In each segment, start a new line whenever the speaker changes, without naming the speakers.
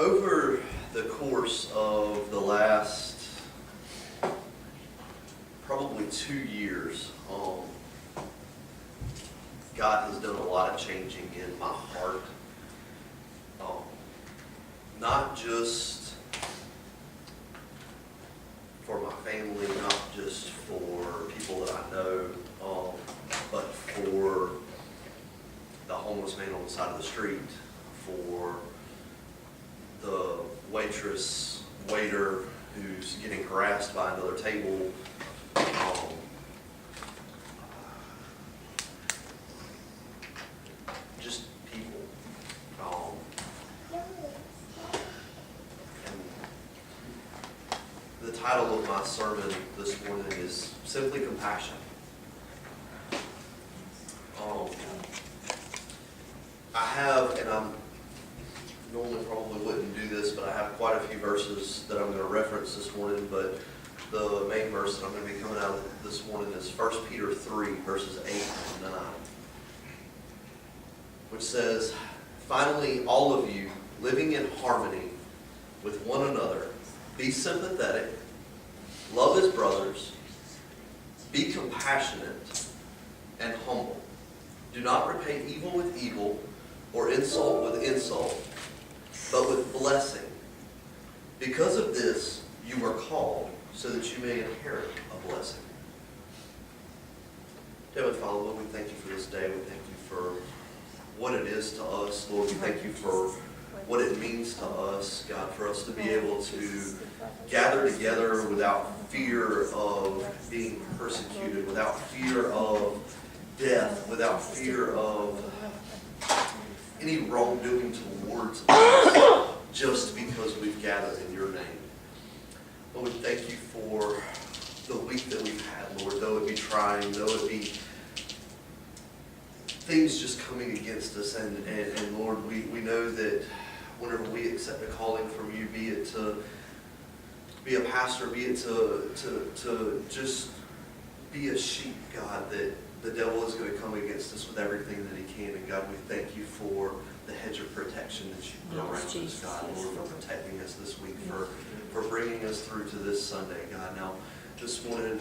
Over the course of the last probably 2 years, God has done a lot of changing in my heart. Not just for my family, not just for people that I know, but for the homeless man on the side of the street, for the waitress, waiter who's getting harassed by another table, just people. And the title of my sermon this morning is simply compassion. I have, and I'm normally probably wouldn't do this, but I have quite a few verses that I'm going to reference this morning, but the main verse that I'm going to be coming out of this morning is 1 Peter 3, verses 8 and 9, which says, "Finally, all of you, living in harmony with one another, be sympathetic, love as brothers, be compassionate and humble. Do not repay evil with evil or insult with insult, but with blessing. Because of this, you were called, so that you may inherit a blessing." Heavenly Father, Lord, we thank you for this day. We thank you for what it is to us. Lord, we thank you for what it means to us, God, for us to be able to gather together without fear of being persecuted, without fear of death, without fear of any wrongdoing towards us, just because we've gathered in your name. Lord, we thank you for the week that we've had, Lord, though it be trying, though it be things just coming against us, and Lord, we know that whenever we accept a calling from you, be it to be a pastor, be it to just be a sheep, God, that the devil is going to come against us with everything that he can. And God, we thank you for the hedge of protection that you put around us, God, Lord, for protecting us this week, for bringing us through to this Sunday, God. Now, this morning,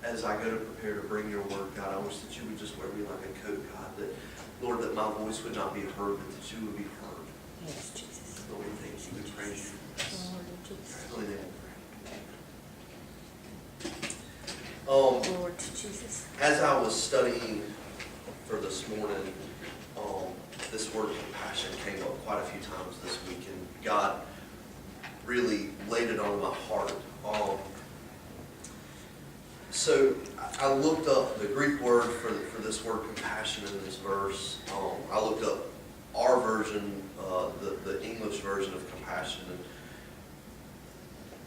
as I go to prepare to bring your word, God, I wish that you would just wear me like a coat, God, that, Lord, that my voice would not be heard, but that you would be heard.
Yes, Jesus.
Lord, we thank you. We praise you. Holy name.
Lord Jesus.
As I was studying for this morning, this word compassion came up quite a few times this week, and God really laid it on my heart. So I looked up the Greek word for this word compassion in this verse. I looked up our version, the English version of compassion, and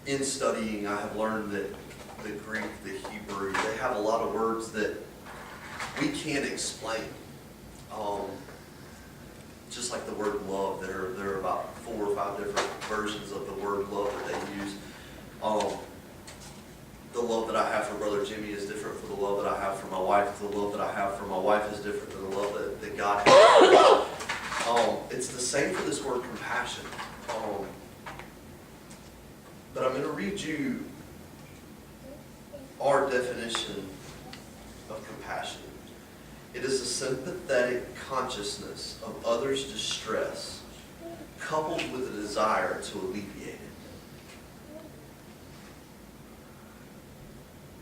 in studying, I have learned that the Greek, the Hebrew, they have a lot of words that we can't explain. Just like the word love, there are about 4 or 5 different versions of the word love that they use. The love that I have for Brother Jimmy is different from the love that I have for my wife. The love that I have for my wife is different than the love that God has. It's the same for this word compassion. But I'm going to read you our definition of compassion. It is a sympathetic consciousness of others' distress, coupled with a desire to alleviate it.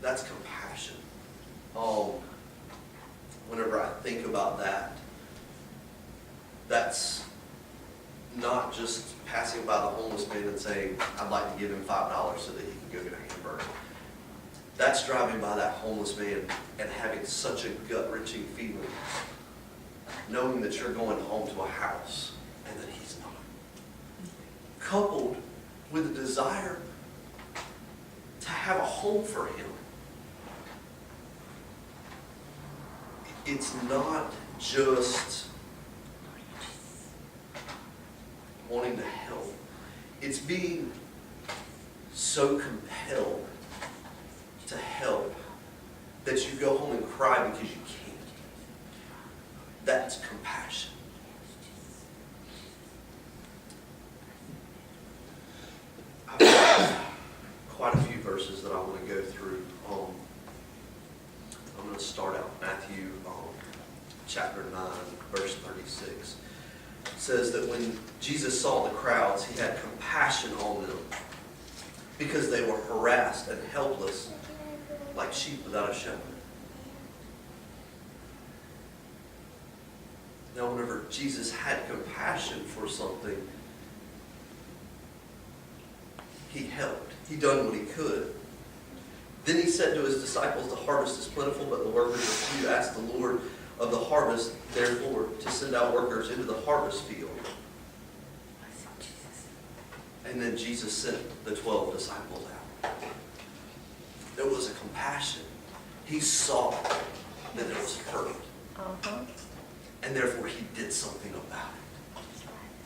That's compassion. Whenever I think about that, that's not just passing by the homeless man and saying, "I'd like to give him $5 so that he can go get a hamburger." That's driving by that homeless man and having such a gut-wrenching feeling, knowing that you're going home to a house and that he's not. Coupled with a desire to have a home for him. It's not just wanting to help. It's being so compelled to help that you go home and cry because you can't. That's compassion. I'm going to start out Matthew chapter 9, verse 36. It says that when Jesus saw the crowds, he had compassion on them because they were harassed and helpless like sheep without a shepherd. Now, whenever Jesus had compassion for something, he helped. He done what he could. Then he said to his disciples, the harvest is plentiful, but the workers are few. Ask the Lord of the harvest, therefore, to send out workers into the harvest field. And then Jesus sent the 12 disciples out. There was a compassion. He saw that there was hurt. And therefore, he did something about it.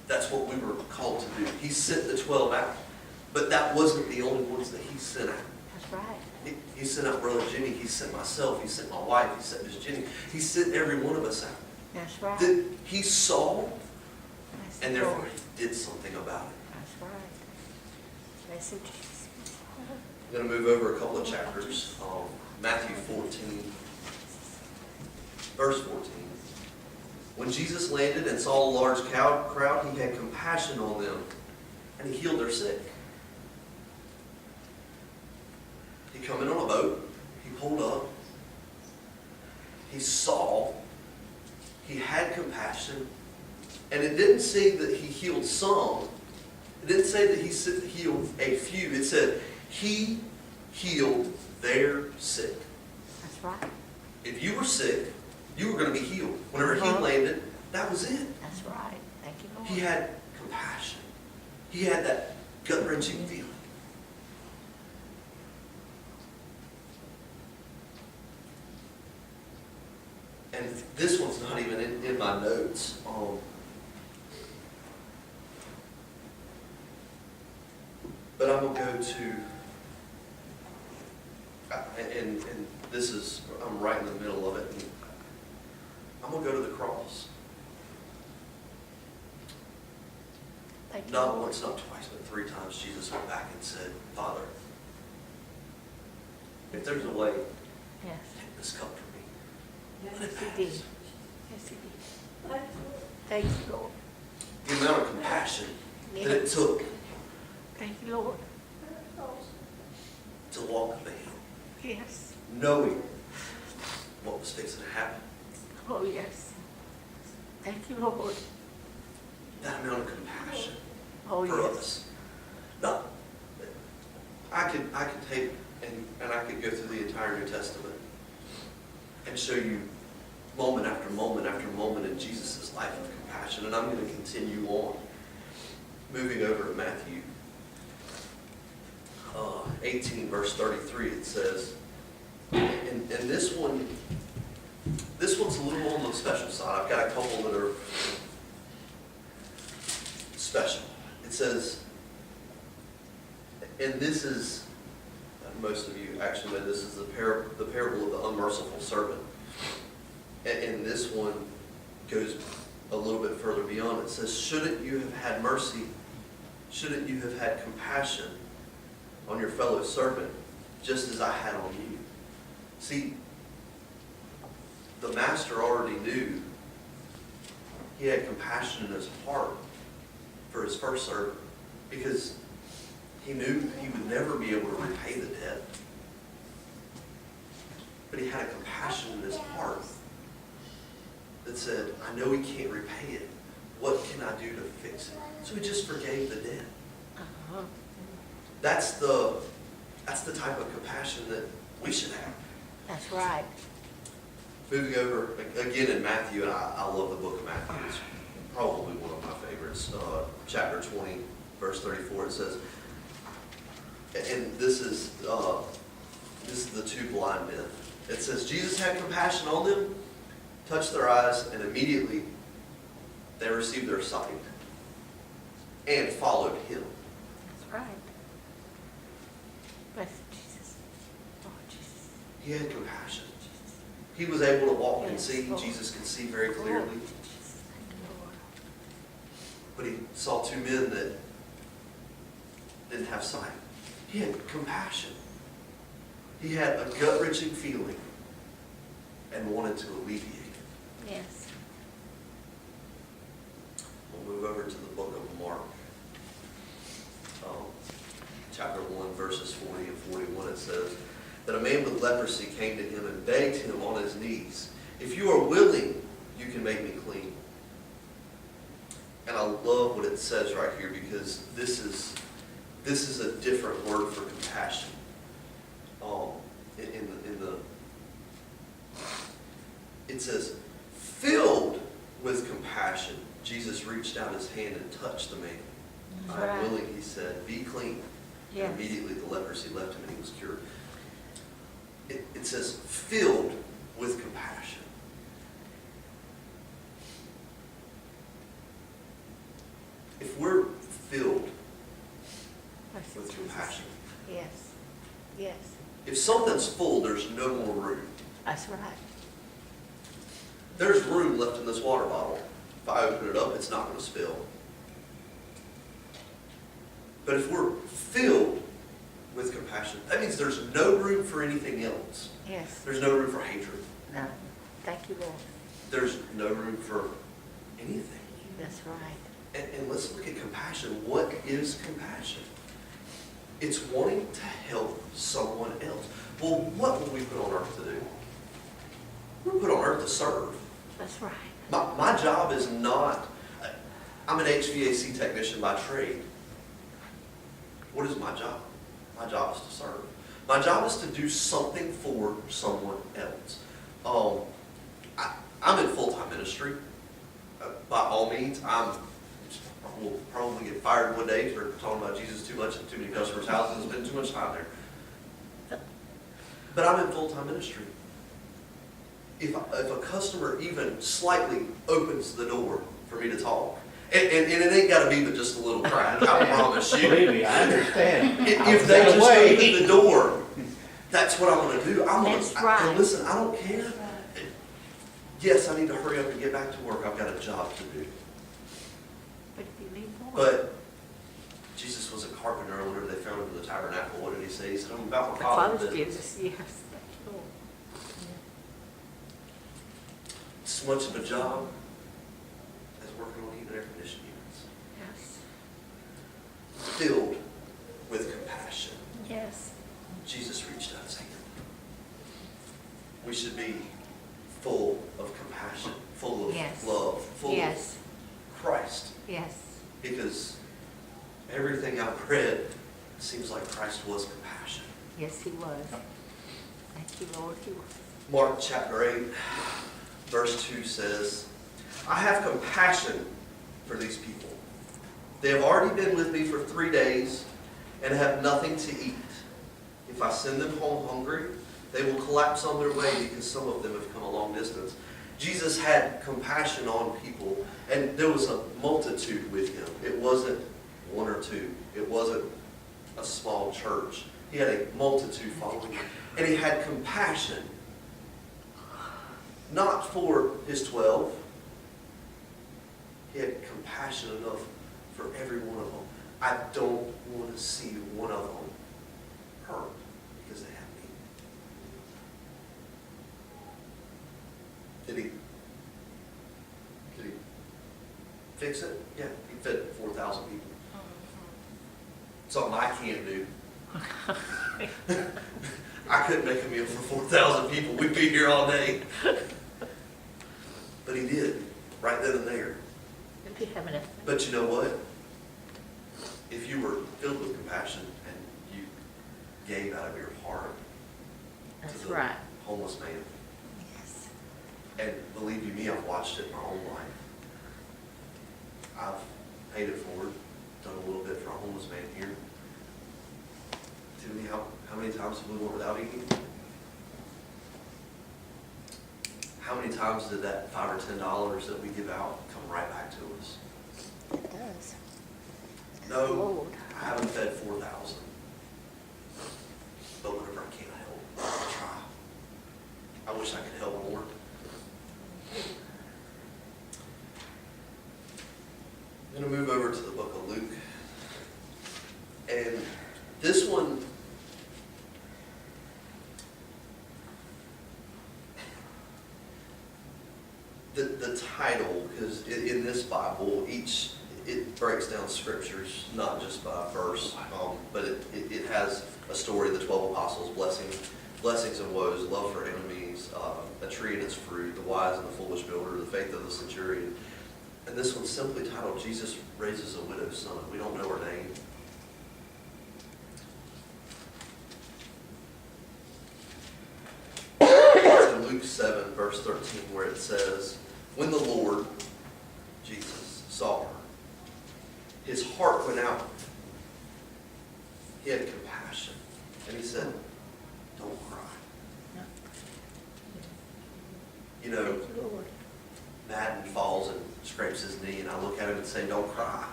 That's what we were called to do. He sent the 12 out. But that wasn't the only ones that he sent out.
That's right.
He sent out Brother Jimmy. He sent myself. He sent my wife. He sent Miss Jenny. He sent every one of us out.
That's right.
That he saw,
That's
and
the
therefore
Lord.
he did something about it.
That's right. Bless you, Jesus.
I'm going to move over a couple of chapters. Matthew 14, verse 14. When Jesus landed and saw a large crowd, he had compassion on them, and he healed their sick. He come in on a boat. He pulled up. He saw. He had compassion. And it didn't say that he healed some. It didn't say that he healed a few. It said he healed their sick.
That's right.
If you were sick, you were going to be healed. Whenever he landed, that was it.
That's right. Thank you, Lord.
He had compassion. He had that gut-wrenching feeling. And this one's not even in my notes. But I'm going to go to, and this is, I'm right in the middle of it. And I'm going to go to the cross.
Thank you,
Not
Lord.
once, not twice, but 3 times Jesus went back and said, Father, if there's a way,
Yes.
take this cup from me.
Yes,
Let it
he
pass.
did. Yes, he did. Thank you, Lord.
The amount of compassion that it
Yes.
took
Thank you, Lord.
to walk the hill,
Yes.
knowing what was fixing to happen.
Oh, yes. Thank you, Lord.
That amount of compassion
Oh,
for
yes.
us. Now, I could take and I could go through the entire New Testament and show you moment after moment after moment in Jesus' life of compassion. And I'm going to continue on. Moving over to Matthew 18, verse 33, it says, and this one's a little on the special side. I've got a couple that are special. It says, and this is, most of you actually know this is the parable of the unmerciful servant. And this one goes a little bit further beyond. It says, shouldn't you have had mercy? Shouldn't you have had compassion on your fellow servant, just as I had on you? See, the master already knew he had compassion in his heart for his first servant, because he knew he would never be able to repay the debt. But he had a compassion in his heart that said, I know he can't repay it. What can I do to fix it? So he just forgave the debt.
Uh-huh.
That's the type of compassion that we should have.
That's right.
Moving over, again in Matthew, and I love the book of Matthew. It's probably one of my favorites. Chapter 20, verse 34, it says, and this is the 2 blind men. It says, Jesus had compassion on them, touched their eyes, and immediately they received their sight and followed him.
That's right. Bless you, Jesus. Lord Jesus.
He had compassion. He was able to walk and
Yes,
see.
Lord.
Jesus could see very clearly.
Lord Jesus. Thank you, Lord.
But he saw 2 men that didn't have sight. He had compassion. He had a gut-wrenching feeling and wanted to alleviate it.
Yes.
We'll move over to the book of Mark. Chapter 1, verses 40 and 41, it says that a man with leprosy came to him and begged him on his knees, "If you are willing, you can make me clean." And I love what it says right here, because this is a different word for compassion. It says, filled with compassion, Jesus reached out his hand and touched the man. "I am willing," he said, "be clean."
Yes.
And immediately the leprosy left him and he was cured. It says, filled with compassion. If we're filled
Blessed
with
Jesus.
compassion,
Yes. Yes.
if something's full, there's no more room.
That's right.
There's room left in this water bottle. If I open it up, it's not going to spill. But if we're filled with compassion, that means there's no room for anything else.
Yes.
There's no room for hatred.
No. Thank you, Lord.
There's no room for anything.
That's right.
And let's look at compassion. What is compassion? It's wanting to help someone else. Well, what were we put on earth to do? We were put on earth to serve.
That's right.
My job is not, I'm an HVAC technician by trade. What is my job? My job is to serve. My job is to do something for someone else. I'm in full-time ministry. By all means, will probably get fired one day for talking about Jesus too much in too many customers' houses and spending too much time there. But I'm in full-time ministry. If a customer even slightly opens the door for me to talk, and it ain't got to be but just a little crack, I promise you.
Believe me, I understand.
If they just open the door, that's what I'm going to do.
That's right.
And listen, I don't care. Yes, I need to hurry up and get back to work. I've got a job to do.
But if you need more.
But Jesus was a carpenter, and whenever they found him in the tabernacle, what did he say? He said, "I'm about my
The
Father's
Father's
business."
business. Yes. Thank you, Lord.
It's much of a job as working on heating air conditioning units.
Yes.
Filled with compassion.
Yes.
Jesus reached out his hand. We should be full of compassion, full of
Yes.
love, full
Yes.
of Christ.
Yes.
Because everything I've read seems like Christ was compassion.
Yes, he was. Thank you, Lord. He was.
Mark chapter 8, verse 2 says, "I have compassion for these people. They have already been with me for 3 days and have nothing to eat. If I send them home hungry, they will collapse on their way because some of them have come a long distance." Jesus had compassion on people, and there was a multitude with him. It wasn't one or two. It wasn't a small church. He had a multitude following him. And he had compassion, not for his 12. He had compassion enough for every one of them. I don't want to see one of them hurt because they have me. Did he fix it? Yeah, he fed 4,000 people. Something I can't do. I couldn't make a meal for 4,000 people. We'd be here all day. But he did, right then and there.
If you have enough.
But you know what? If you were filled with compassion and you gave out of your heart
That's
to the
right.
homeless man,
Yes.
and believe you me, I've watched it in my own life. I've paid it forward, done a little bit for a homeless man here. Timothy, how many times have we went without eating? How many times did that $5 or $10 that we give out come right back to us?
It does.
No,
Lord.
I haven't fed 4,000. But whenever I can help, I try. I wish I could help more. I'm going to move over to the book of Luke. And this one, the title, because in this Bible, it breaks down scriptures, not just by verse, but it has a story of the 12 apostles, blessings and woes, love for enemies, a tree and its fruit, the wise and the foolish builder, the faith of the centurion. And this one's simply titled, Jesus Raises a Widow's Son. We don't know her name. It's in Luke 7, verse 13, where it says, when the Lord, Jesus, saw her, his heart went out. He had compassion. And he said, don't cry. You know,
Thank you, Lord.
Madden falls and scrapes his knee, and I look at him and say, don't cry.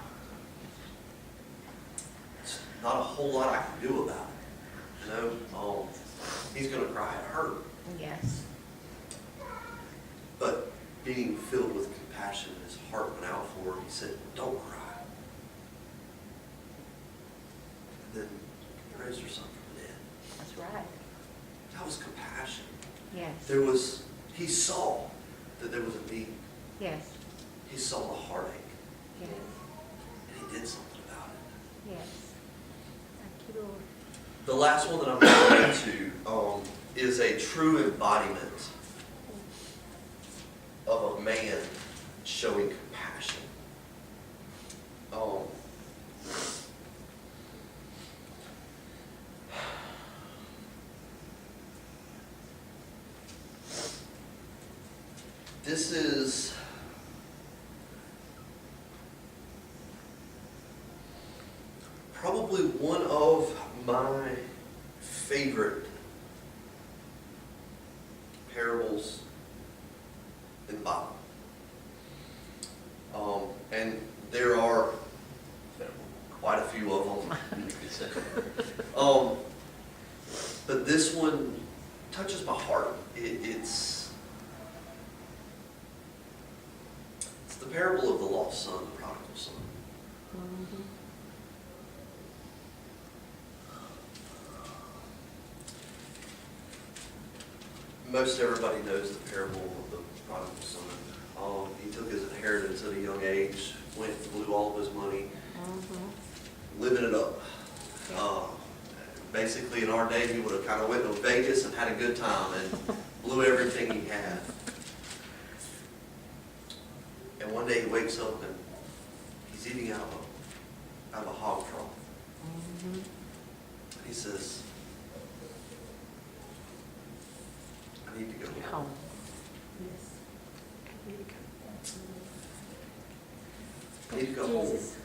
It's not a whole lot I can do about it. You know, he's going to cry. It hurt.
Yes.
But being filled with compassion, his heart went out for her. He said, don't cry. And then he raised her son from the dead.
That's right.
That was compassion.
Yes.
He saw that there was a need.
Yes.
He saw the heartache,
Yes.
and he did something about it.
Yes. Thank you, Lord.
The last one that I'm going to get to is a true embodiment of a man showing compassion. This is probably one of my favorite parables in the Bible. And there are quite a few of them. But this one touches my heart. It's the parable of the lost son, the prodigal son.
Mm-hmm.
Most everybody knows the parable of the prodigal son. He took his inheritance at a young age, went and blew all of his money,
Mm-hmm.
living it up. Basically, in our day, he would have kind of went to Vegas and had a good time and blew everything he had. And one day he wakes up and he's eating out of a hog trough.
Mm-hmm.
And he says, I need to go home.
Home. Yes. I need to go.
I need to go
Thank you,
home.
Jesus.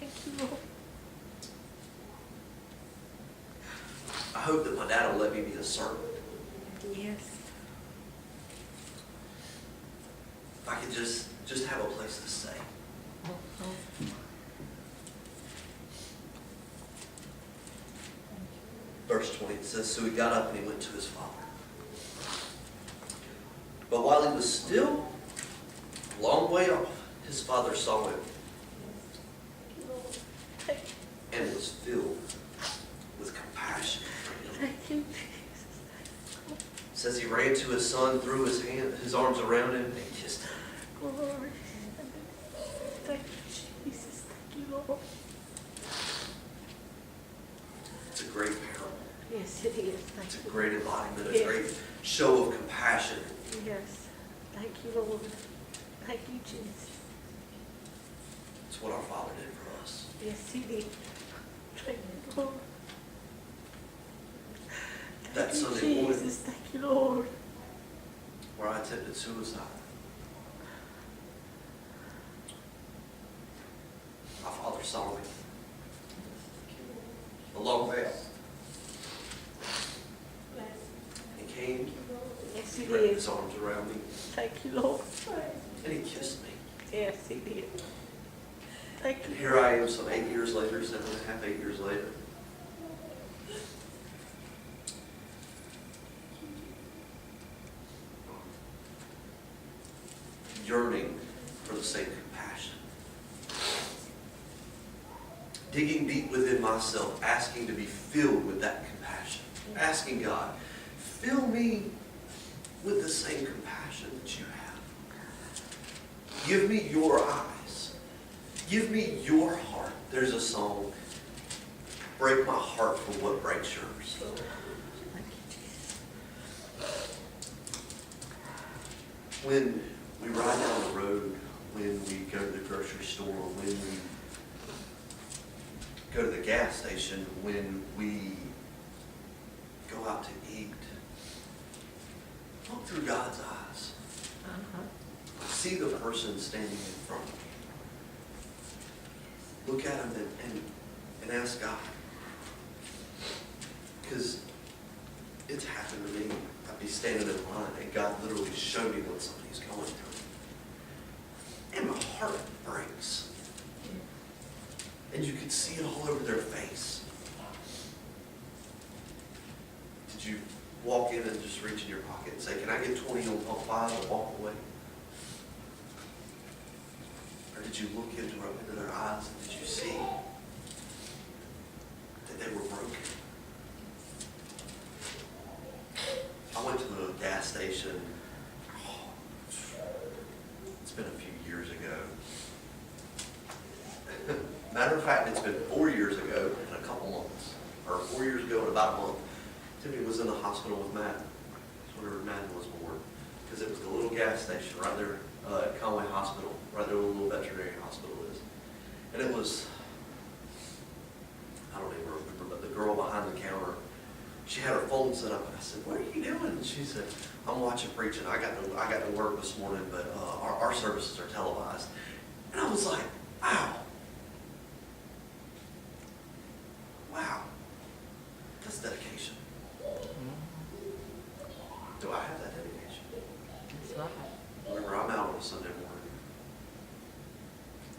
Thank you, Lord.
I hope that my dad will let me be a servant.
Yes.
If I could just have a place to stay.
Mm-hmm.
Verse 20, it says, so he got up and he went to his father. But while he was still a long way off, his father saw him
Thank
and was filled with compassion for him.
you,
It says he ran to his son, threw his arms around him, and kissed him.
Glory. Thank you, Jesus. Thank you, Lord.
It's a great parable.
Yes, it is. Thank
It's a
you.
great embodiment, a
Yes.
great show of compassion.
Yes. Thank you, Lord. Thank you, Jesus.
It's what our Father did for us.
Yes, he did. Thank you, Lord.
That
Thank you,
Sunday morning
Jesus. Thank you, Lord.
where I attempted suicide, my Father saw me. A long way. He came,
Yes,
he
he
wrapped
did.
his arms around me,
Thank you, Lord.
and he kissed me.
Yes, he did. Thank
And
you.
here I am some 8 years later, 8 years later. Yearning for the same compassion. Digging deep within myself, asking to be filled with that compassion. Asking God, fill me with the same compassion that you have. Give me your eyes. Give me your heart. There's a song, break my heart for what breaks yours. When we ride down the road, when we go to the grocery store, when we go to the gas station, when we go out to eat, look through God's eyes. See the person standing in front of you. Look at him and ask God. Because it's happened to me. I'd be standing in line and God literally showed me what somebody's going through. And my heart breaks. And you could see it all over their face. Did you walk in and just reach in your pocket and say, can I get 20 on pump 5 and walk away? Or did you look into their eyes and did you see that they were broken? I went to the gas station, it's been a few years ago. Matter of fact, it's been 4 years ago and a couple months, or 4 years ago and about a month. Timmy was in the hospital with Madden. That's whenever Madden was born. Because it was the little gas station right there at Conway Hospital, right there where the little veterinary hospital is. And it was, I don't even remember, but the girl behind the counter, she had her phone set up, and I said, what are you doing? And she said, I'm watching preaching. I got to work this morning, but our services are televised. And I was like, wow. Wow. That's dedication. Do I have that dedication?
That's right.
Whenever I'm out on a Sunday morning,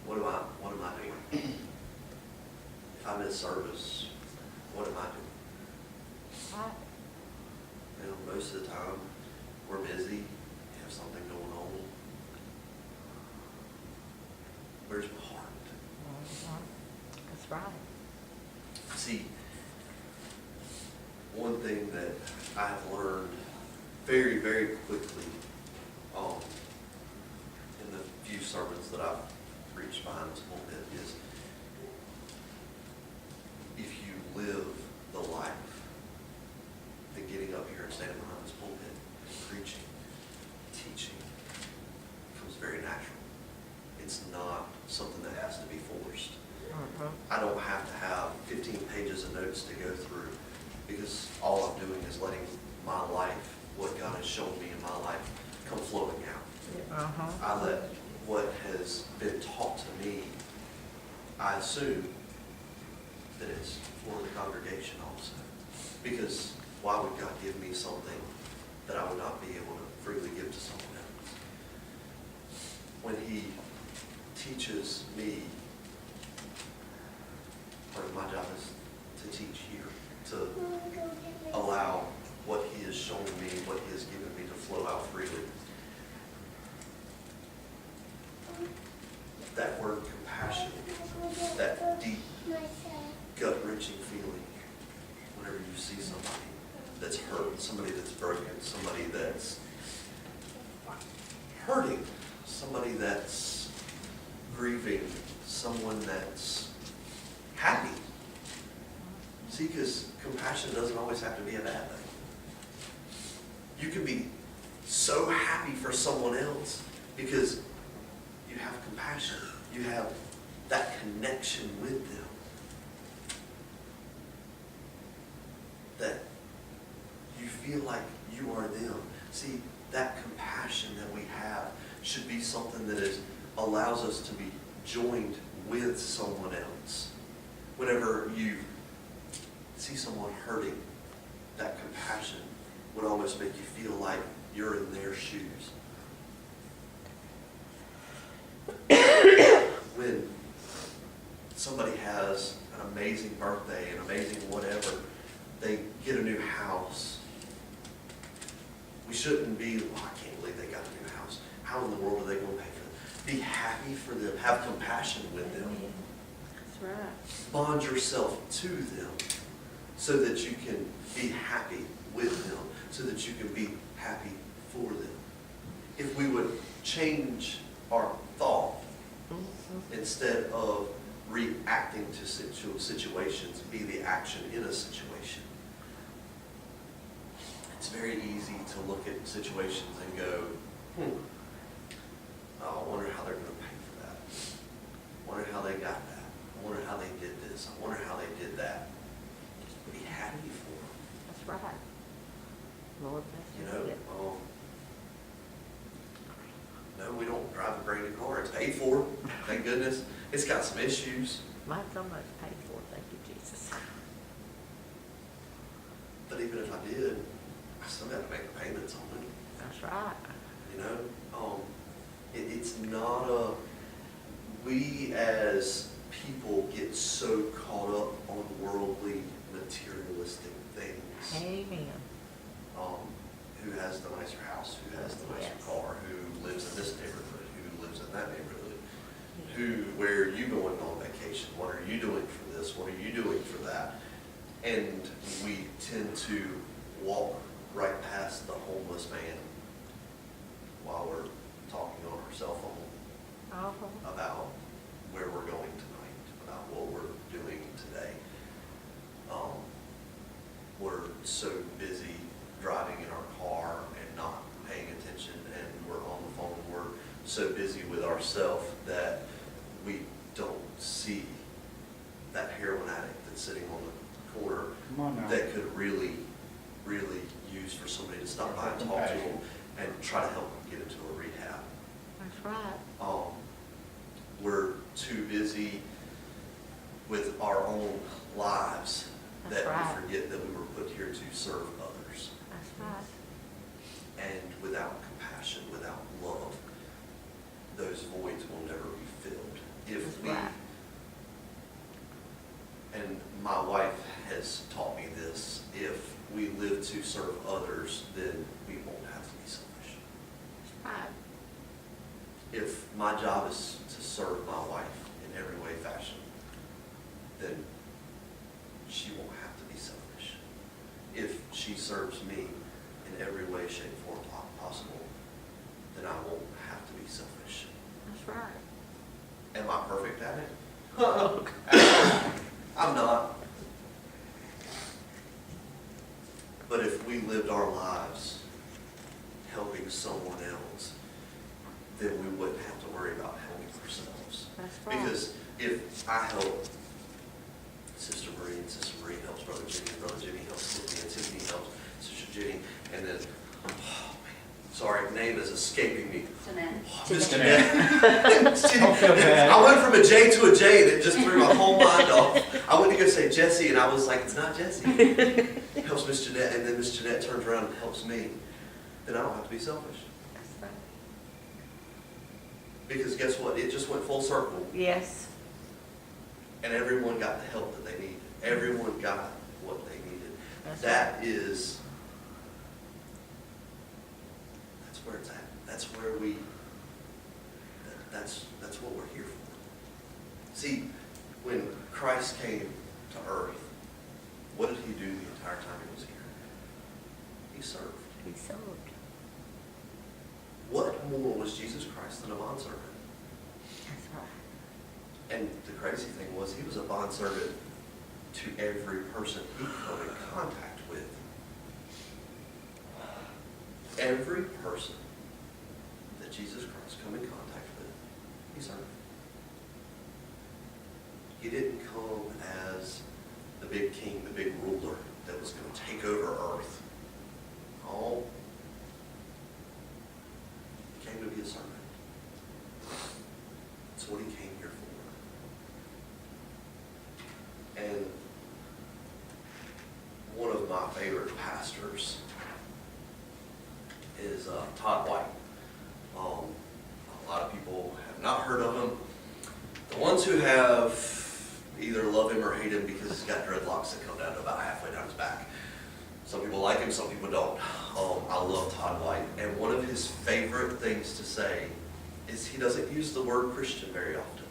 what am I doing? If I miss service, what am I doing?
Right.
You know, most of the time, we're busy, we have something going on. Where's my heart?
That's right.
See, one thing that I have learned very, very quickly in the few sermons that I've preached behind this pulpit is if you live the life, then getting up here and standing behind this pulpit, preaching, teaching, becomes very natural. It's not something that has to be forced. I don't have to have 15 pages of notes to go through because all I'm doing is letting my life, what God has shown me in my life, come flowing out. I let what has been taught to me, I assume that it's for the congregation also. Because why would God give me something that I would not be able to freely give to someone else? When He teaches me, part of my job is to teach here, to allow what He has shown me, what He has given me to flow out freely. That word compassion, that deep, gut-wrenching feeling whenever you see somebody that's hurt, somebody that's broken, somebody that's hurting, somebody that's grieving, someone that's happy. See, because compassion doesn't always have to be a bad thing. You can be so happy for someone else because you have compassion. You have that connection with them. That you feel like you are them. See, that compassion that we have should be something that allows us to be joined with someone else. Whenever you see someone hurting, that compassion would almost make you feel like you're in their shoes. When somebody has an amazing birthday, an amazing whatever, they get a new house, we shouldn't be, oh, I can't believe they got a new house. How in the world are they going to pay for it? Be happy for them. Have compassion with them.
That's right.
Bond yourself to them so that you can be happy with them, so that you can be happy for them. If we would change our thought instead of reacting to situations, be the action in a situation. It's very easy to look at situations and go, oh, I wonder how they're going to pay for that. I wonder how they got that. I wonder how they did this. I wonder how they did that. Just be happy for them.
That's right. Lord,
You
bless
know,
you.
no, we don't drive a brand new car. It's paid for, thank goodness. It's got some issues,
Mine's almost paid for, thank you, Jesus.
but even if I did, I still have to make the payments on it.
That's right.
You know, it's not a, we as people get so caught up on worldly, materialistic things.
Amen.
Who has the nicer house, who has the nicer
Yes.
car, who lives in this neighborhood, who lives in that neighborhood, where are you going on vacation? What are you doing for this? What are you doing for that? And we tend to walk right past the homeless man while we're talking on our cell phone
Uh-huh.
about where we're going tonight, about what we're doing today. We're so busy driving in our car and not paying attention, and we're on the phone. We're so busy with ourselves that we don't see that heroin addict that's sitting on the corner
Come on now.
that could really, really use for somebody to stop by and talk to them and try to help them get into a rehab.
That's right.
We're too busy with our own lives
That's
that
right.
we forget that we were put here to serve others.
That's right.
And without compassion, without love, those voids will never be filled. If
That's
we,
right.
and my wife has taught me this, if we live to serve others, then we won't have to be selfish.
That's right.
If my job is to serve my wife in every way, fashion, then she won't have to be selfish. If she serves me in every way, shape, form possible, then I won't have to be selfish.
That's right.
Am I perfect at it? I'm not. But if we lived our lives helping someone else, then we wouldn't have to worry about helping ourselves.
That's right.
Because if I help Sister Marie, and Sister Marie helps Brother Jimmy, and Brother Jimmy helps Tiffany, and Tiffany helps Sister Jenny, and then, oh man, sorry, name is escaping me.
Jeanette.
Miss
Jeanette.
Jeanette.
Don't feel bad.
I went from a J to a J, and it just threw my whole mind off. I went to go say Jessie, and I was like, it's not Jessie. Helps Miss Jeanette, and then Miss Jeanette turns around and helps me. Then I don't have to be selfish.
That's right.
Because guess what? It just went full circle,
Yes.
and everyone got the help that they needed. Everyone got what they needed.
That's
That is, that's where it's at. That's where we, that's what we're here for. See, when Christ came to earth, what did he do the entire time he was here? He served.
He served.
What more was Jesus Christ than a bondservant?
That's right.
And the crazy thing was, he was a bondservant to every person he came in contact with. Every person that Jesus Christ come in contact with, he served. He didn't come as the big king, the big ruler that was going to take over earth. Oh, he came to be a servant. That's what he came here for. And one of my favorite pastors is Todd White. A lot of people have not heard of him. The ones who have either love him or hate him because he's got dreadlocks that come down to about halfway down his back. Some people like him, some people don't. I love Todd White. And one of his favorite things to say is he doesn't use the word Christian very often.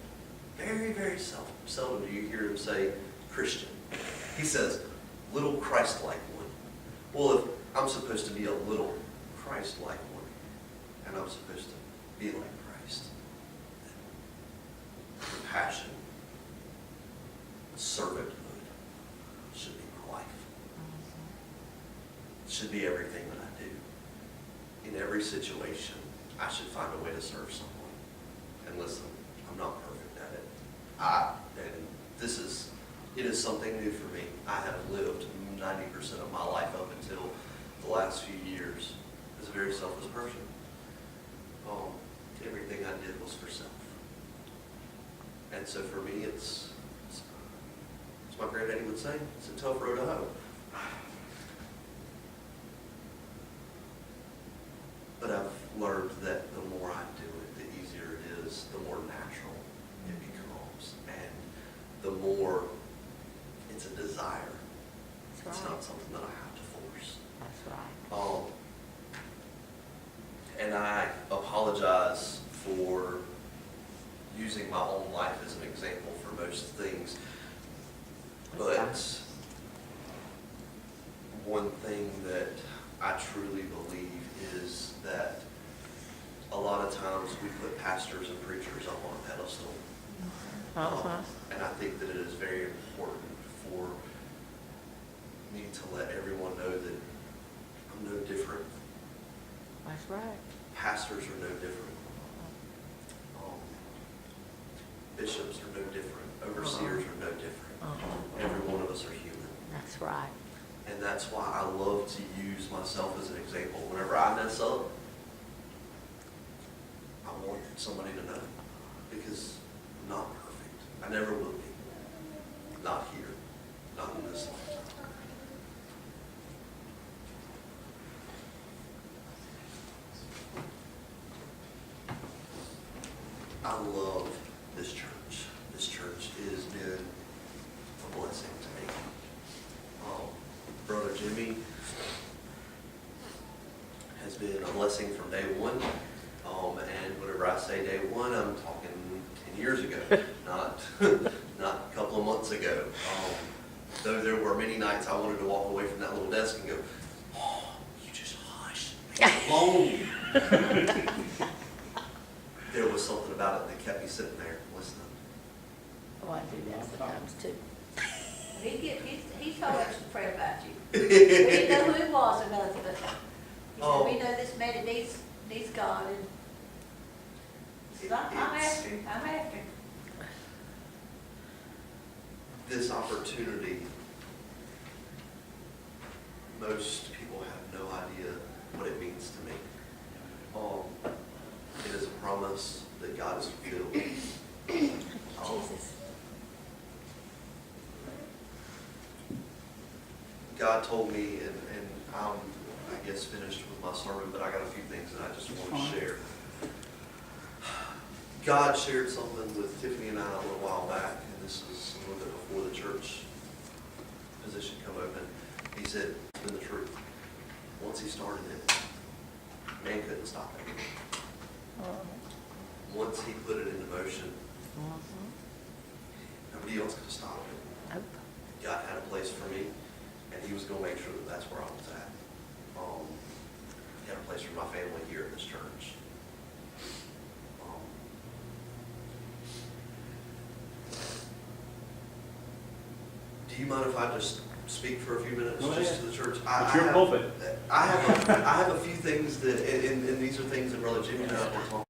Very, very seldom. Seldom do you hear him say Christian. He says, little Christ-like one. Well, if I'm supposed to be a little Christ-like one, and I'm supposed to be like Christ. Compassion, servanthood should be my life. It should be everything that I do. In every situation, I should find a way to serve someone. And listen, I'm not perfect at it. It is something new for me. I have lived 90% of my life up until the last few years as a very selfless person. Everything I did was for self. And so for me, it's my granddaddy would say, it's a tough road to hoe. But I've learned that the more I do it, the easier it is, the more natural it becomes. And the more it's a desire.
That's
It's
right.
not something that I have to force.
That's right.
And I apologize for using my own life as an example for most things. But one thing that I truly believe is that a lot of times we put pastors and preachers up on a pedestal. And I think that it is very important for me to let everyone know that I'm no different.
That's right.
Pastors are no different. Bishops are no different. Overseers are no different. Every one of us are human.
That's right.
And that's why I love to use myself as an example. Whenever I mess up, I want somebody to know. Because I'm not perfect. I never will be. Not here. Not in this lifetime. I love this church. This church has been a blessing to me. Brother Jimmy has been a blessing from day one. And whenever I say day one, I'm talking 10 years ago, not a couple of months ago. Though there were many nights I wanted to walk away from that little desk and go, oh, you just hush, leave me alone. There was something about it that kept me sitting there listening.
Oh, I do that sometimes too.
He told us to pray about you. We didn't know who it was or nothing, but he said,
Oh.
we know this man needs God, and he said, I'm after him.
This opportunity, most people have no idea what it means to me. It is a promise that God has fulfilled.
Jesus.
God told me, and I'm, I guess, finished with my sermon, but I got a few things that I just want to share. God shared something with Tiffany and I a little while back, and this is a little bit before the church position come open. He said, it's been the truth. Once he started it, man couldn't stop it. Once he put it into motion, nobody else could stop it.
Nope.
God had a place for me, and he was going to make sure that that's where I was at. He had a place for my family here at this church. Do you mind if I just speak for a few minutes
Go
just
ahead.
to the church?
It's your pulpit.
I have a few things that, and these are things that Brother Jimmy and I have been talking